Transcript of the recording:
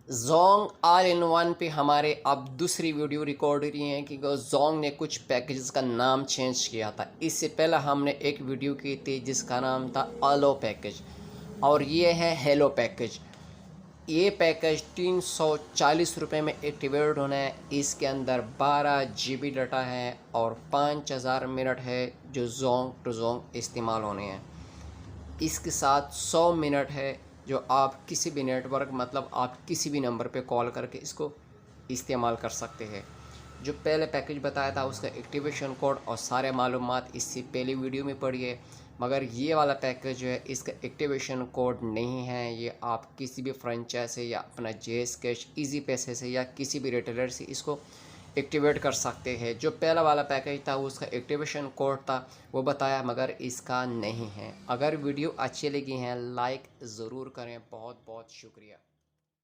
Jong all in one पे हमारे अब दूसरी वीडियो रिकॉर्ड हो रही है कि जोंग ने कुछ पैकेजेस का नाम चेंज किया था। इससे पहले हमने एक वीडियो की थी जिसका नाम था आलो पैकेज, और ये है हेलो पैकेज। ये पैकेज 340 रुपये में एक्टिवेट होना है। इसके अंदर 12 GB डाटा है और 5000 मिनट है जो जोंग टू जोंग इस्तेमाल होने हैं। इसके साथ 100 मिनट है जो आप किसी भी नेटवर्क मतलब आप किसी भी नंबर पे कॉल करके इसको इस्तेमाल कर सकते हैं। जो पहले पैकेज बताया था उसका एक्टिवेशन कोड और सारे मालूमात इससे पहली वीडियो में पढ़िए। मगर ये वाला पैकेज जो है इसका एक्टिवेशन कोड नहीं है। ये आप किसी भी फ्रेंचाइज से या अपना जेएस कैश ईजी पैसे से या किसी भी रिटेलर से इसको एक्टिवेट कर सकते हैं। जो पहला वाला पैकेज था उसका एक्टिवेशन कोड था वो बताया, मगर इसका नहीं है। अगर वीडियो अच्छी लगी है लाइक ज़रूर करें। बहुत बहुत शुक्रिया।